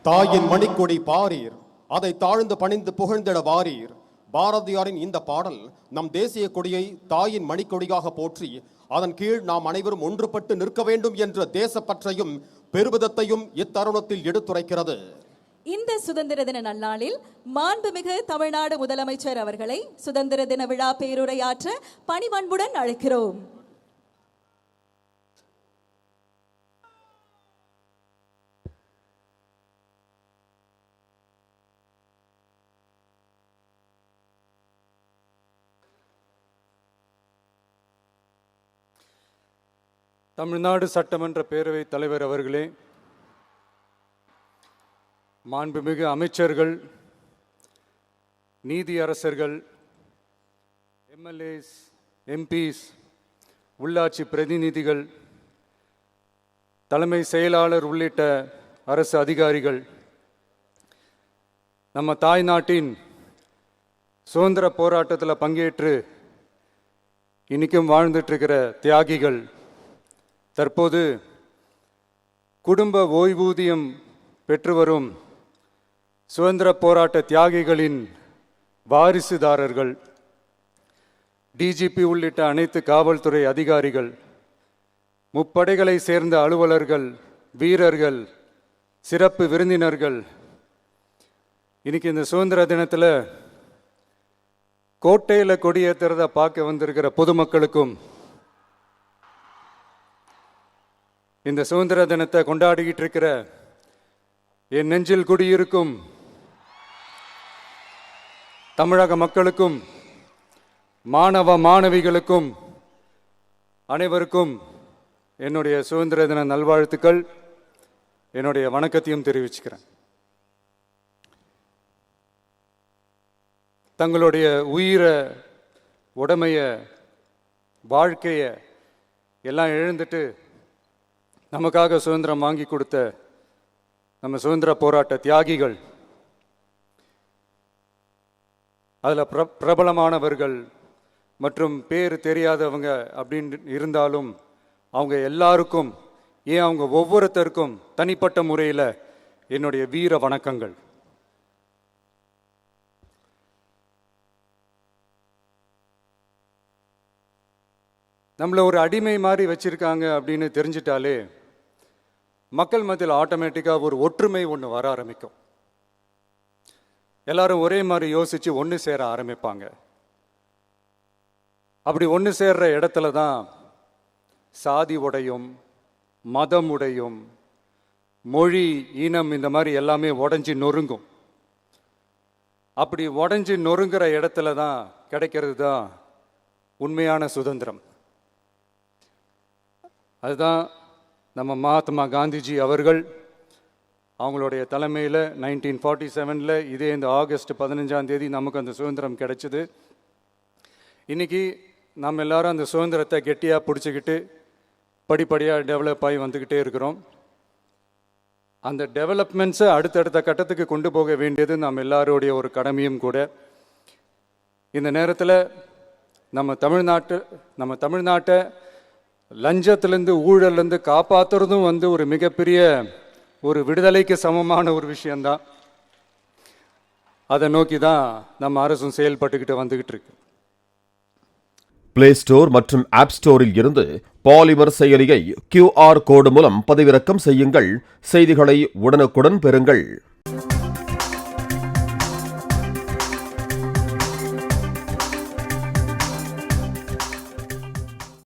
தாயின் மணிக்கொடி பாரீர், அதை தாழ்ந்து பணிந்து புகழ்ந்திட வாரீர். பாரதியாரின் இந்த பாடல் நம் தேசிய கொடியை தாயின் மணிக்கொடியாக போற்றி அதன் கீழ் நாம் அனைவரும் ஒன்றுபட்டு நிற்க வேண்டும் என்ற தேசப்பற்றையும் பெருமிதத்தையும் இத்தருணத்தில் எடுத்துரைக்கிறது. இந்த சுதந்திர தின நன்னாளில் மாண்புமிகு தமிழ்நாடு முதலமைச்சர் அவர்களை சுதந்திர தின விழா பேருரையாற்ற பணிவன்புடன் அழைக்கிறோம். தமிழ்நாடு சட்டமன்ற பேரவைத் தலைவர் அவர்களே, மாண்புமிகு அமைச்சர்கள், நீதியரசர்கள், எம்எல்ஏஸ், எம்பிஸ், உள்ளாட்சி பிரதிநிதிகள், தலைமை செயலாளர் உள்ளிட்ட அரசு அதிகாரிகள், நம்ம தாய்நாட்டின் சுதந்திர போராட்டத்தில் பங்கேற்று இன்னைக்கும் வாழ்ந்துட்டு இருக்கிற தியாகிகள், தற்போது குடும்ப ஓய்வூதியம் பெற்று வரும் சுதந்திர போராட்ட தியாகிகளின் வாரிசுதாரர்கள், டிஜிபி உள்ளிட்ட அனைத்து காவல்துறை அதிகாரிகள், முப்படைகளை சேர்ந்த அலுவலர்கள், வீரர்கள், சிறப்பு விருந்தினர்கள், இன்னைக்கு இந்த சுதந்திர தினத்தில் கோட்டையில் கொடியேற்றுறதை பார்க்க வந்திருக்கிற பொதுமக்களுக்கும், இந்த சுதந்திர தினத்தை கொண்டாடிக்கிட்டு இருக்கிற என் நெஞ்சில் குடியிருக்கும் தமிழக மக்களுக்கும், மாணவ மாணவிகளுக்கும் அனைவருக்கும் என்னுடைய சுதந்திர தின நல்வாழ்த்துக்கள், என்னுடைய வணக்கத்தையும் தெரிவிச்சுக்கிறேன். தங்களுடைய உயிரை, உடமைய, வாழ்க்கைய எல்லாம் இழந்துட்டு நமக்காக சுதந்திரம் வாங்கி கொடுத்த நம்ம சுதந்திர போராட்ட தியாகிகள், அதில் பிரபலமானவர்கள் மற்றும் பேர் தெரியாதவங்க அப்படின்னு இருந்தாலும் அவங்க எல்லாருக்கும், ஏன் அவங்க ஒவ்வொருத்தருக்கும் தனிப்பட்ட முறையில் என்னுடைய வீர வணக்கங்கள். நம்மளை ஒரு அடிமை மாதிரி வச்சிருக்காங்க அப்படின்னு தெரிஞ்சிட்டாலே மக்கள் மத்தியில் ஆட்டோமேட்டிக்காக ஒரு ஒற்றுமை ஒன்று வர ஆரம்பிக்கும். எல்லாரும் ஒரே மாதிரி யோசித்து ஒன்று சேர ஆரம்பிப்பாங்க. அப்படி ஒன்று சேர்ற இடத்துல தான் சாதி உடையும், மதம் உடையும், மொழி, இனம் இந்த மாதிரி எல்லாமே உடஞ்சி நொறுங்கும். அப்படி உடஞ்சி நொறுங்குற இடத்துல தான் கிடைக்கிறது தான் உண்மையான சுதந்திரம். அதுதான் நம்ம மகாத்மா காந்திஜி அவர்கள் அவங்களுடைய தலைமையில் 1947 இதே இந்த ஆகஸ்ட் 15 நமக்கு அந்த சுதந்திரம் கிடைச்சிது. இன்றைக்கி நம்ம எல்லாரும் அந்த சுதந்திரத்தை கெட்டியாக பிடிச்சிக்கிட்டு படிப்படியாக டெவலப் ஆகி வந்துக்கிட்டே இருக்கிறோம். அந்த டெவலப்மெண்ட்ஸை அடுத்தடுத்த கட்டத்துக்கு கொண்டு போக வேண்டியது நம்ம எல்லாருடைய ஒரு கடமையும் கூட. இந்த நேரத்தில் நம்ம தமிழ்நாட்டை லஞ்சத்திலேருந்து, ஊழல்லேருந்து காப்பாற்றுறதும் ஒரு மிகப்பெரிய ஒரு விடுதலைக்கு சமமான ஒரு விஷயந்தான். அதை நோக்கி தான் நம்ம அரசும் செயல்பட்டுக்கிட்டு வந்துக்கிட்டு இருக்கு. பிளே ஸ்டோர் மற்றும் ஆப் ஸ்டோரில் இருந்து பாலிமர் செயலியை QR கோடு மூலம் பதிவிறக்கம் செய்யுங்கள். செய்திகளை உடனுக்குடன் பெறுங்கள்.